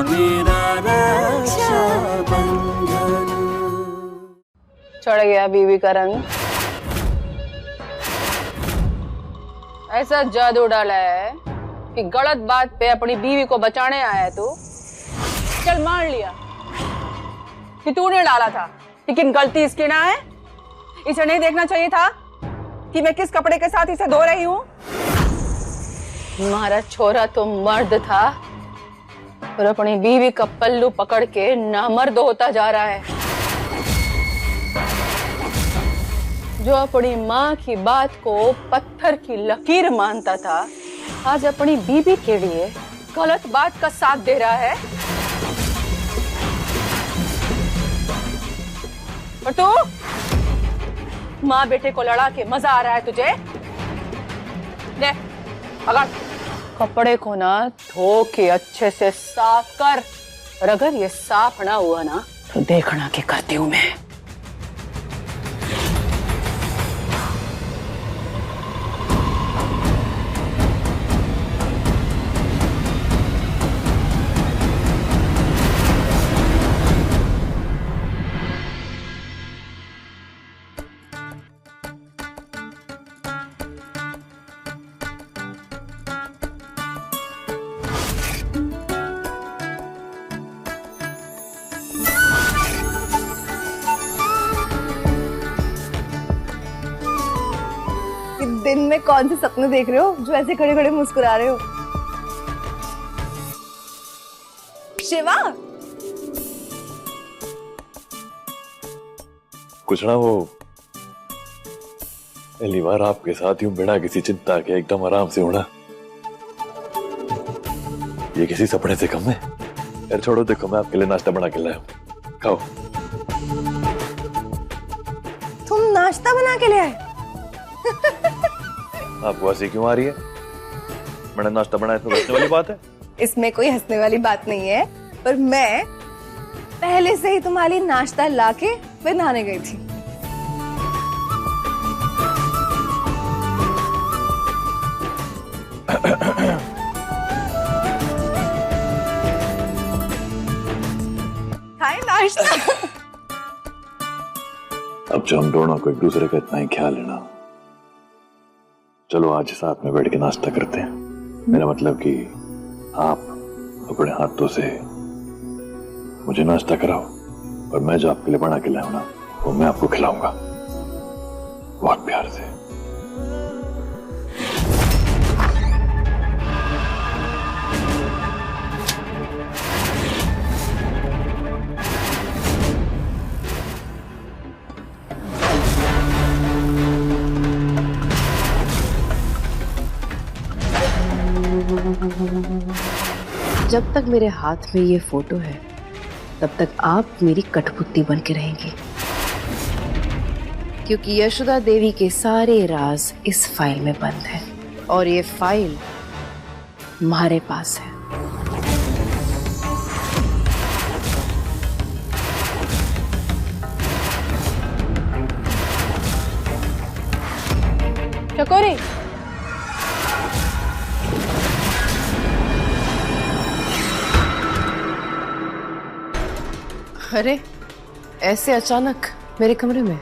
मेरा रक्षाबंधन। चढ़ गया बीवी का रंग, ऐसा जादू डाला है कि गलत बात पे अपनी बीवी को बचाने आया तू। चल मान लिया कि तूने डाला था, लेकिन गलती इसकी ना है। इसे नहीं देखना चाहिए था कि मैं किस कपड़े के साथ इसे धो रही हूँ। हमारा छोरा तो मर्द था और अपनी बीवी का पल्लू पकड़ के नामर्द होता जा रहा है। जो अपनी माँ की बात को पत्थर की लकीर मानता था, आज अपनी बीवी के लिए गलत बात का साथ दे रहा है। और तू माँ बेटे को लड़ा के मजा आ रहा है तुझे? ले अगर कपड़े को ना धो के अच्छे से साफ कर, और अगर ये साफ ना हुआ ना तो देखना क्या करती हूं मैं। दिन में कौन से सपने देख रहे हो जो ऐसे खड़े खड़े मुस्कुरा रहे हो? शिवा, कुछ ना, वो पहली बार आपके साथ यूं बिना किसी चिंता के एकदम आराम से उड़ा, ये किसी सपने से कम है। यार छोड़ो, देखो मैं आपके लिए नाश्ता बना के लाया हूं, खाओ। तुम नाश्ता बना के ले आए? आपको हंसी क्यों आ रही है? मैंने नाश्ता बनाया, इसमें हंसने वाली बात है? इसमें कोई हंसने वाली बात नहीं है, पर मैं पहले से ही तुम्हारे लिए नाश्ता लाके फिर नहाने गई थी। खाए नाश्ता। अब जो हम दोनों को एक दूसरे का इतना ही ख्याल है ना, चलो आज साथ में बैठ के नाश्ता करते हैं। मेरा मतलब कि आप अपने हाथों से मुझे नाश्ता कराओ और मैं जो आपके लिए बना के लाऊं ना, वो मैं आपको खिलाऊंगा बहुत प्यार से। जब तक मेरे हाथ में ये फोटो है तब तक आप मेरी कठपुतली बन के रहेंगी, क्योंकि यशोदा देवी के सारे राज इस फाइल में बंद है और ये फाइल हमारे पास है। चकोरी, अरे ऐसे अचानक मेरे कमरे में?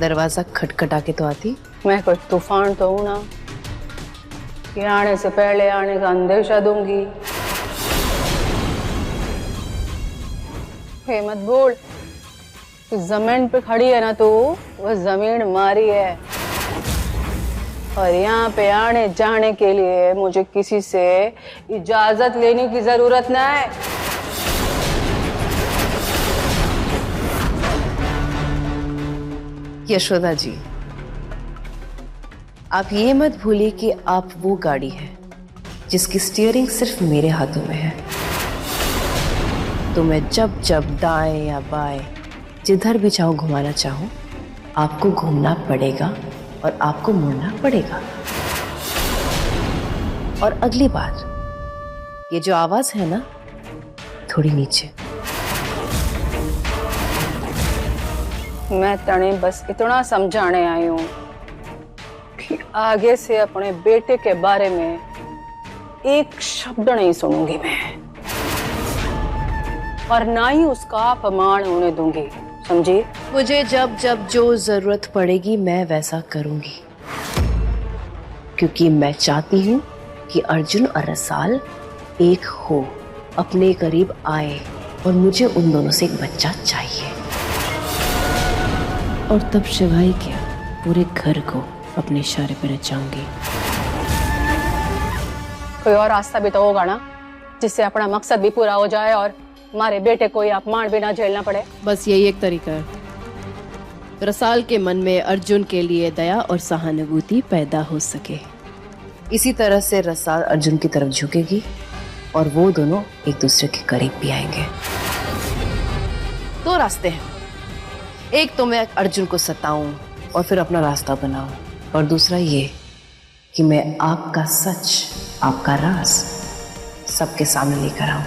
दरवाजा खटखटा के तो आती। मैं कोई तूफान तो हूं ना कि आने से पहले आने का अंदेशा दूंगी। हे मत भूल, जमीन पे खड़ी है ना तू, वो जमीन मारी है और यहाँ पे आने जाने के लिए मुझे किसी से इजाजत लेने की जरूरत ना है। यशोदा जी, आप ये मत भूलिए कि आप वो गाड़ी है जिसकी स्टीयरिंग सिर्फ मेरे हाथों में है। तो मैं जब जब दाएं या बाएं जिधर भी चाहूं घुमाना चाहूं, आपको घूमना पड़ेगा और आपको मुड़ना पड़ेगा। और अगली बार ये जो आवाज है ना, थोड़ी नीचे। मैं तने बस इतना समझाने आई हूँ कि आगे से अपने बेटे के बारे में एक शब्द नहीं सुनूंगी मैं। और ना ही उसका अपमान होने दूंगी, समझी? मुझे जब जब जो जरूरत पड़ेगी मैं वैसा करूंगी, क्योंकि मैं चाहती हूँ कि अर्जुन और रसाल एक हो, अपने करीब आए, और मुझे उन दोनों से एक बच्चा चाहिए। और तब शिवाई क्या, पूरे घर को अपने इशारे पर नचाऊंगी। कोई और रास्ता भी तो होगा ना, जिससे अपना मकसद भी पूरा हो जाए और हमारे बेटे को अपमान भी ना झेलना पड़े। बस यही एक तरीका है, रसाल के मन में अर्जुन के लिए दया और सहानुभूति पैदा हो सके। इसी तरह से रसाल अर्जुन की तरफ झुकेगी और वो दोनों एक दूसरे के करीब भी आएंगे। दो रास्ते हैं, एक तो मैं अर्जुन को सताऊं और फिर अपना रास्ता बनाऊं, और दूसरा ये कि मैं आपका सच, आपका राज सबके सामने लेकर आऊं।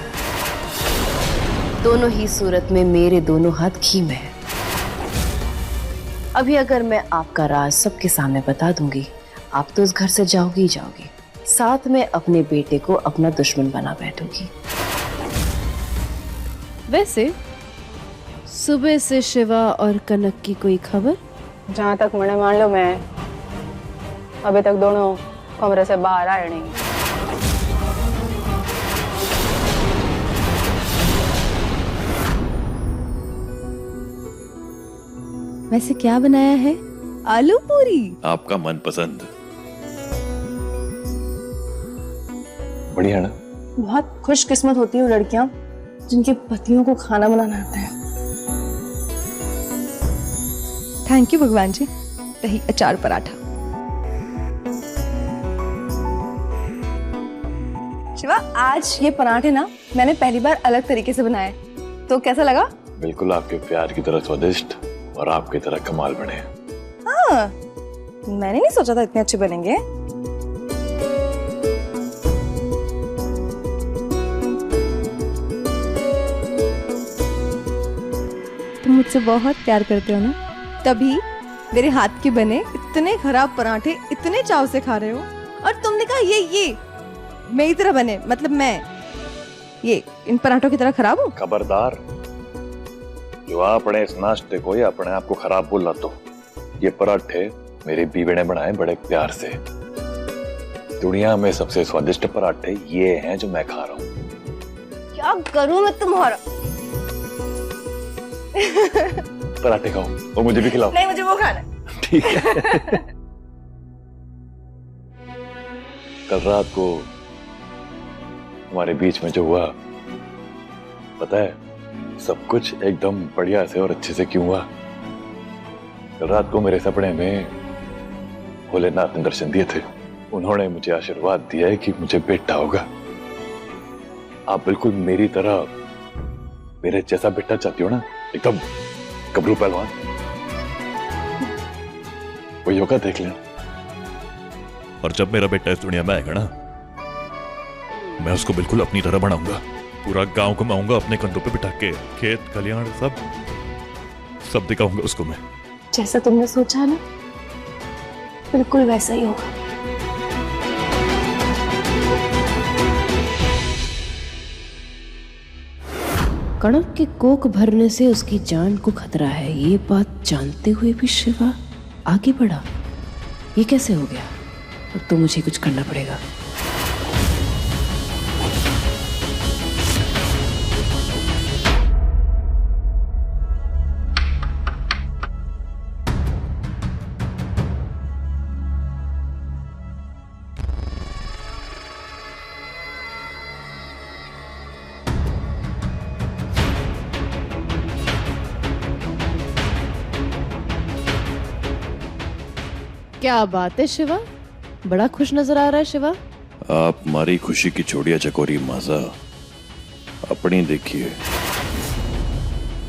दोनों ही सूरत में मेरे दोनों हाथ घी में है। अभी अगर मैं आपका राज सबके सामने बता दूंगी, आप तो उस घर से जाओगी ही जाओगी, साथ में अपने बेटे को अपना दुश्मन बना बैठोगी। वैसे सुबह से शिवा और कनक की कोई खबर? जहाँ तक मैंने मान लो, मैं अभी तक दोनों कमरे से बाहर आए नहीं। वैसे क्या बनाया है? आलू पूरी। आपका मनपसंद। बढ़िया ना? बहुत खुशकिस्मत होती है वो लड़कियां जिनके पतियों को खाना बनाना आता है। थैंक यू भगवान जी। दही अचार पराठा। शिवा, आज ये पराठे ना मैंने पहली बार अलग तरीके से बनाए, तो कैसा लगा? बिल्कुल आपके प्यार की तरह स्वादिष्ट और आपकी तरह कमाल बने। हाँ, मैंने नहीं सोचा था इतने अच्छे बनेंगे। तुम मुझसे बहुत प्यार करते हो ना, तभी मेरे हाथ के बने इतने खराब पराठे इतने चाव से खा रहे हो। और तुमने कहा ये मेरी तरह बने, मतलब मैं ये इन पराठों की तरह खराब हूँ? खबरदार, जो आपने इस नाश्ते को या अपने आप को खराब बोला, तो ये पराठे मेरी बीवी ने बनाए बड़े प्यार से। दुनिया में सबसे स्वादिष्ट पराठे ये हैं जो मैं खा रहा हूँ। क्या करूँ मैं तुम्हारा? पराठे खाओ और मुझे भी खिलाओ। नहीं, मुझे वो खाना है। ठीक है। कल रात को हमारे बीच में जो हुआ, पता है सब कुछ एकदम बढ़िया से और अच्छे से क्यों हुआ? कल रात को मेरे सपने में भोलेनाथ ने दर्शन दिए थे। उन्होंने मुझे आशीर्वाद दिया है कि मुझे बेटा होगा। आप बिल्कुल मेरी तरह मेरे जैसा बेटा चाहती हो ना, एकदम गबरू पहलवान। वही होगा, देख लेना। और जब मेरा बेटा इस दुनिया में आएगा ना, मैं उसको बिल्कुल अपनी तरह बनाऊंगा। पूरा गांव घुमाऊंगा अपने कंधों पे बिठा के, खेत खलियान सब दिखाऊंगा उसको मैं। जैसा तुमने सोचा ना, बिल्कुल वैसा ही होगा। कणक के कोक भरने से उसकी जान को खतरा है, ये बात जानते हुए भी शिवा आगे बढ़ा। ये कैसे हो गया? अब तो मुझे कुछ करना पड़ेगा। क्या बात है शिवा, बड़ा खुश नजर आ रहा है शिवा। आप हमारी खुशी की छोड़िया चकोरी माजा अपनी देखिए।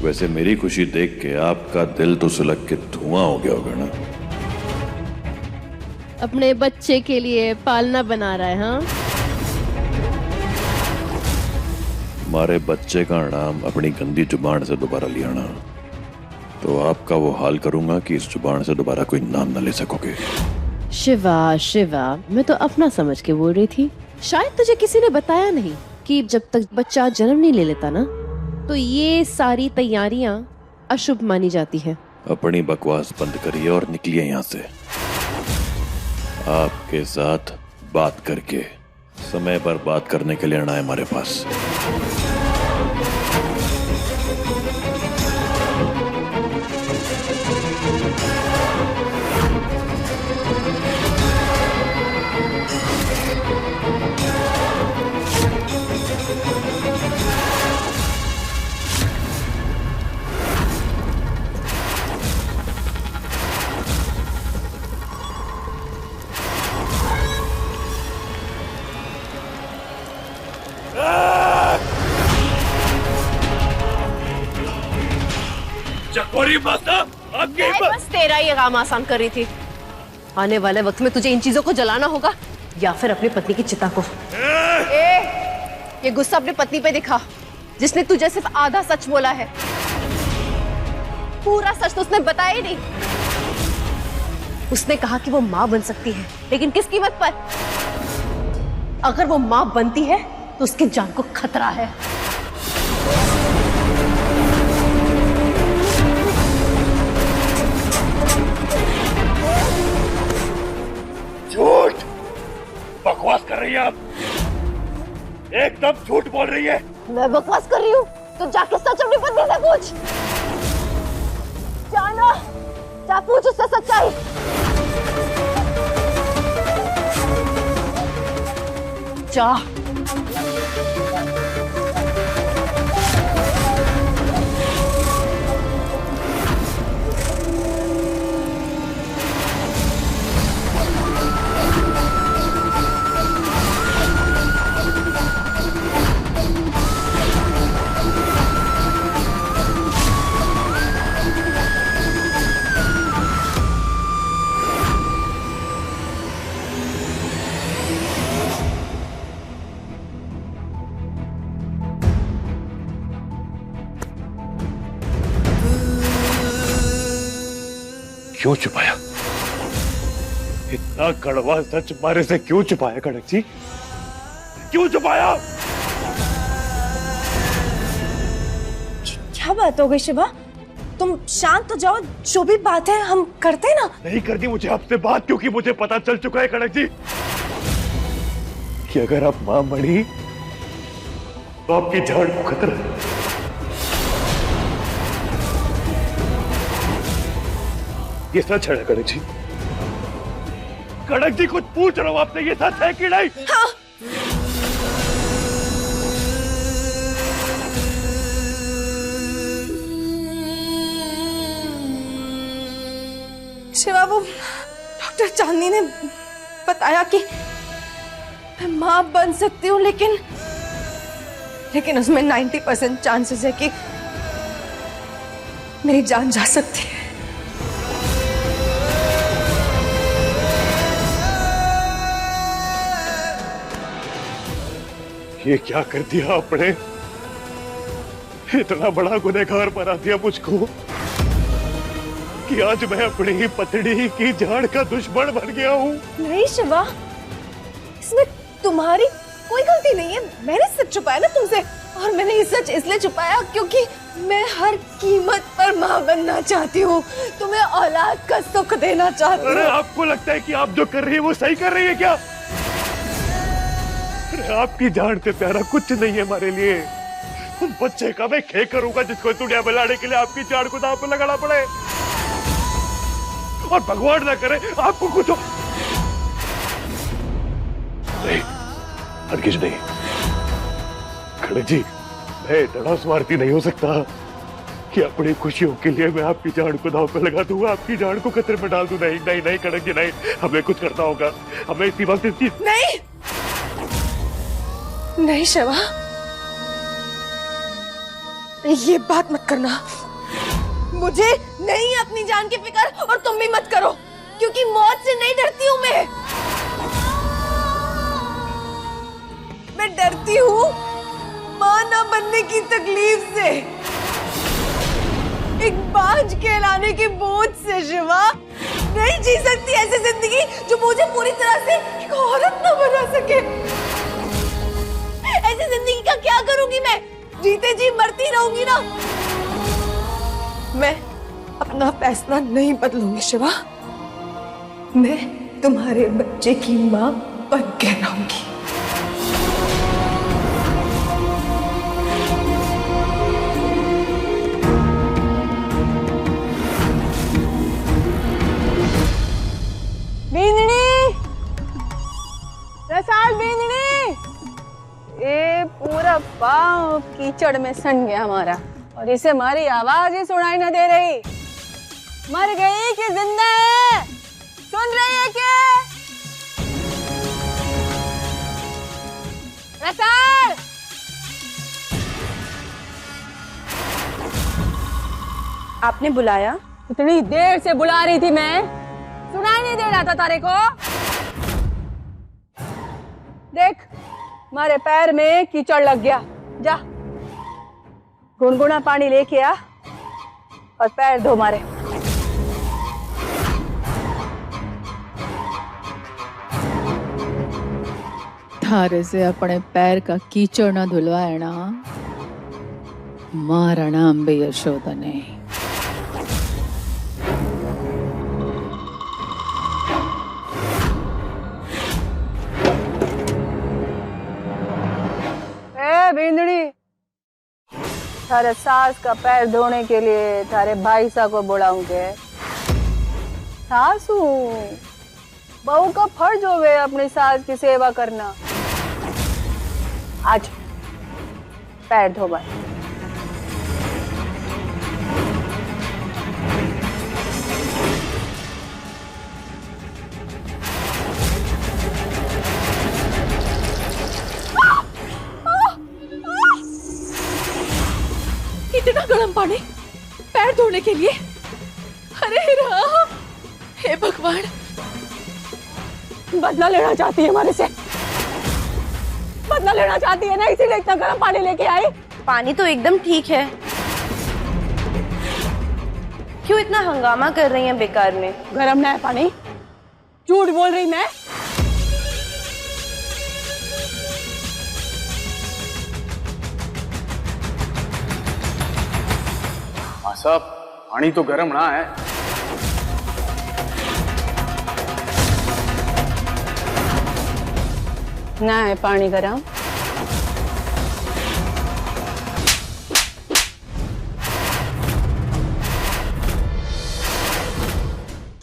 वैसे मेरी खुशी देख के आपका दिल तो सुलग के धुआं हो गया होगा ना? अपने बच्चे के लिए पालना बना रहा है। हाँ, हमारे बच्चे का नाम अपनी गंदी जुबान से दोबारा लिया ना, तो आपका वो हाल करूंगा कि इस जुबान से दोबारा कोई नाम न ले सकोगे। शिवा, मैं तो अपना समझ के बोल रही थी। शायद तुझे किसी ने बताया नहीं कि जब तक बच्चा जन्म नहीं ले लेता ना, तो ये सारी तैयारियां अशुभ मानी जाती हैं। अपनी बकवास बंद करिए और निकलिए यहाँ से। आपके साथ बात करके समय बर्बाद करने के लिए आना है हमारे पास। चकोरी माता, आपके बस तेरा ये काम आसान कर रही थी। आने वाले वक्त में तुझे इन चीजों को जलाना होगा या फिर अपनी पत्नी की चिता को। ये गुस्सा अपनी पत्नी पे दिखा, जिसने तुझे सिर्फ आधा सच बोला है। पूरा सच तो उसने बताया ही नहीं। उसने कहा कि वो मां बन सकती है, लेकिन किस कीमत पर? अगर वो मां बनती है तो उसकी जान को खतरा है। झूठ बकवास कर रही है आप, एकदम झूठ बोल रही है। मैं बकवास कर रही हूँ तो जाके सच अपनी पत्नी से पूछ। जाना, जा पूछ उससे सच्चाई। जा। क्यों छुपाया? इतना कड़वा सच मारे से क्यों छुपाया कड़क जी? क्यों छुपाया? क्या बात हो गई शिवा? तुम शांत हो जाओ, जो भी बात है हम करते हैं ना। नहीं करनी मुझे आपसे बात, क्योंकि मुझे पता चल चुका है कड़क जी कि अगर आप मां मरी तो आपकी जान को खतरा है। ये सच है कड़क जी? कड़क जी कुछ पूछ रहा हूं आपसे, ये सच है कि नहीं? हाँ। शिवा, वो डॉक्टर चांदनी ने बताया कि मैं मां बन सकती हूँ, लेकिन उसमें 90% चांसेस है कि मेरी जान जा सकती है। ये क्या कर दिया आपने? इतना बड़ा गुनहगार बना दिया मुझको कि आज मैं अपनी ही पत्नी की जान का दुश्मन बन गया हूँ। नहीं शिवा, इसमें तुम्हारी कोई गलती नहीं है। मैंने सच छुपाया ना तुमसे, और मैंने ये सच इसलिए छुपाया क्योंकि मैं हर कीमत पर मां बनना चाहती हूँ, तुम्हें औलाद का सुख देना चाहती हूँ। अरे आपको लगता है कि आप जो कर रही है वो सही कर रही है क्या? अरे आपकी जान से प्यारा कुछ नहीं है हमारे लिए। उस बच्चे का मैं खे करूंगा जिसको दुनिया में लाने के लिए आपकी जान को दांव पे लगाना पड़े, और भगवान ना करे आपको कुछ हो। नहीं, हरगिज नहीं खड़क जी, मैं इतना स्वार्थी नहीं हो सकता कि अपनी खुशियों के लिए मैं आपकी जान को दांव पे लगा दूंगा, आपकी जान को खतरे में डाल दूं। नहीं नहीं नहीं खड़क जी, नहीं, हमें कुछ करना होगा। हमें इसी वक्त इसकी नहीं शिवा, ये बात मत करना। मुझे नहीं अपनी जान की फिक्र, और तुम भी मत करो, क्योंकि मौत से नहीं डरती हूँ मैं डरती हूँ मां ना बनने की तकलीफ से, एक बाज कहलाने के बोझ से। शिवा, नहीं जी सकती ऐसी जिंदगी जो मुझे पूरी तरह से एक औरत ना बना सके। ऐसी जिंदगी का क्या करूंगी मैं? जीते जी मरती रहूंगी ना। मैं अपना फैसला नहीं बदलूंगी शिवा। मैं तुम्हारे बच्चे की मां बन के रहूंगी। बींदनी, रसाल बींदनी, ये पूरा पाँव कीचड़ में सन गया हमारा और इसे हमारी आवाज ही सुनाई न दे रही। मर गई कि जिंदा है? सुन रही है क्या? रसाल, आपने बुलाया? इतनी देर से बुला रही थी मैं, सुनाई नहीं दे रहा था तारे को? देख, हमारे पैर में कीचड़ लग गया। जा गुनगुना पानी लेके आ और पैर धो मारे। थारे से अपने पैर का कीचड़ न धुलवाए ना, मारा नाम भी यशोदा ने। बींदड़ी, थारे सास का पैर धोने के लिए थारे भाई सा को बुलाऊंगे। सासू, बहू का फर्ज होवे अपनी सास की सेवा करना। आज पैर धो भाई। इतना गर्म पानी पैर धोने के लिए? अरे राम, हे भगवान। बदला लेना चाहती है हमारे से, बदला लेना चाहती है ना, इसीलिए इतना गर्म पानी लेके आई। पानी तो एकदम ठीक है, क्यों इतना हंगामा कर रही हैं बेकार में? गर्म ना है पानी, झूठ बोल रही मैं। साहब, पानी तो गर्म ना है। ना है पानी गर्म।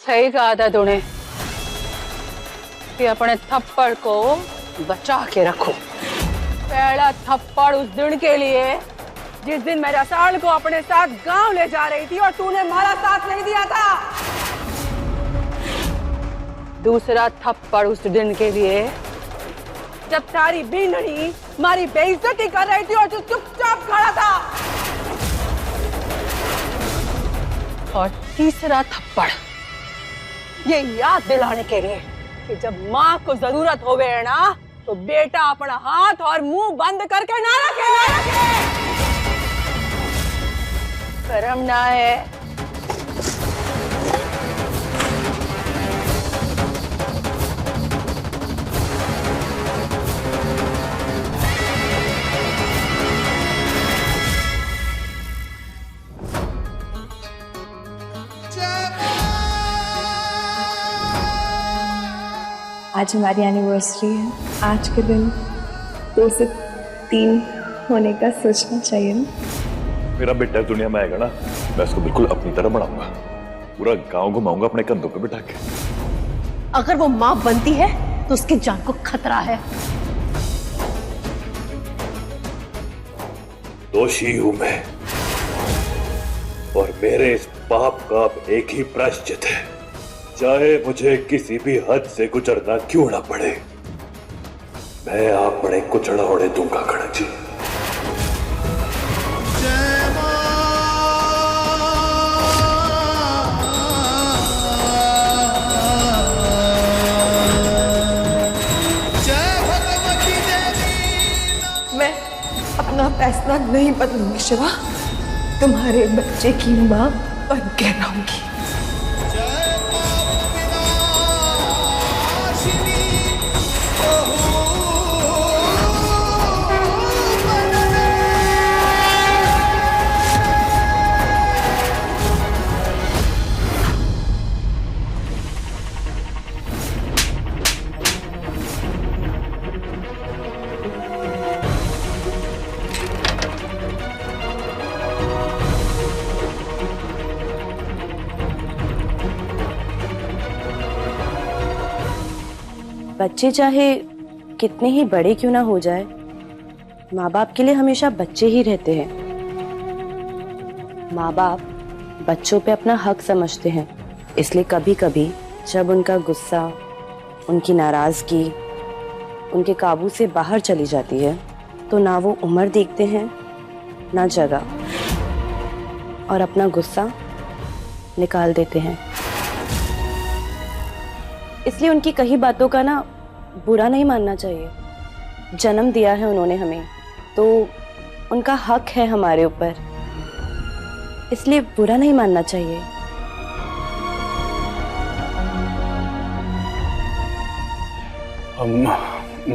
सही कहा था तूने कि अपने थप्पड़ को बचा के रखो। पहला थप्पड़ उस दिन के लिए जिस दिन मैं रसाल को अपने साथ गांव ले जा रही थी और तूने हमारा साथ नहीं दिया था। दूसरा थप्पड़ उस दिन के लिए जब तारी बींदड़ी हमारी बेइज्जती कर रही थी और तू चुपचाप खड़ा था। और तीसरा थप्पड़ ये याद दिलाने के लिए कि जब माँ को जरूरत होवे ना तो बेटा अपना हाथ और मुंह बंद करके ना रखे। शर्म ना है? आज हमारी एनिवर्सरी है। आज के दिन 2 से 3 होने का सोचना चाहिए ना। मेरा बेटा दुनिया में आएगा ना, मैं उसको बिल्कुल अपनी तरह बनाऊंगा। पूरा गांव घुमाऊंगा अपने कंधों पे बिठा के। अगर वो मां बनती है तो उसकी जान को खतरा है। दोषी हूं मैं और मेरे इस पाप का अब एक ही प्रायश्चित है, चाहे मुझे किसी भी हद से गुजरना क्यों ना पड़े, मैं अपने कुचड़ा उड़े दूंगा खड़क जी। मैं अपना फैसला नहीं बदलूंगी शिवा। तुम्हारे बच्चे की मां बन के रहूंगी। बच्चे चाहे कितने ही बड़े क्यों ना हो जाए, माँ बाप के लिए हमेशा बच्चे ही रहते हैं। माँ बाप बच्चों पे अपना हक समझते हैं, इसलिए कभी कभी जब उनका गुस्सा, उनकी नाराजगी उनके काबू से बाहर चली जाती है तो ना वो उम्र देखते हैं ना जगह, और अपना गुस्सा निकाल देते हैं। इसलिए उनकी कही बातों का ना बुरा नहीं मानना चाहिए। जन्म दिया है उन्होंने हमें, तो उनका हक है हमारे ऊपर, इसलिए बुरा नहीं मानना चाहिए।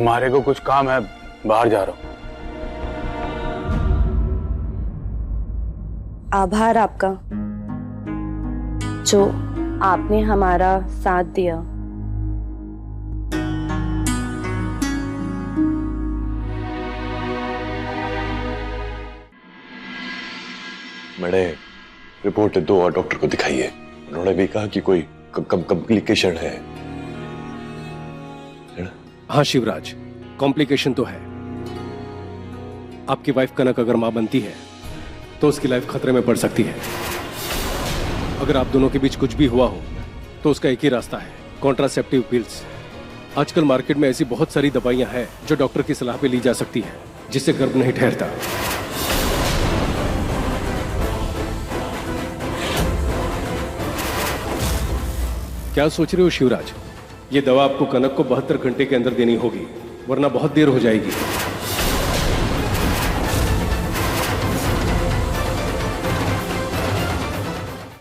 मारे को कुछ काम है, बाहर जा रहा हूँ। आभार आपका जो आपने हमारा साथ दिया। मैंने रिपोर्ट 2 और डॉक्टर को दिखाई है। उन्होंने भी कहा कि कोई कॉम्प्लिकेशन है ना? हाँ शिवराज, कॉम्प्लिकेशन तो है। आपकी वाइफ कनक अगर मां बनती है तो उसकी लाइफ खतरे में पड़ सकती है। अगर आप दोनों के बीच कुछ भी हुआ हो तो उसका एक ही रास्ता है, कॉन्ट्रासेप्टिव पिल्स। आजकल मार्केट में ऐसी बहुत सारी दवाइयां हैं जो डॉक्टर की सलाह पे ली जा सकती है, जिससे गर्भ नहीं ठहरता। क्या सोच रहे हो शिवराज? ये दवा आपको कनक को 72 घंटे के अंदर देनी होगी, वरना बहुत देर हो जाएगी।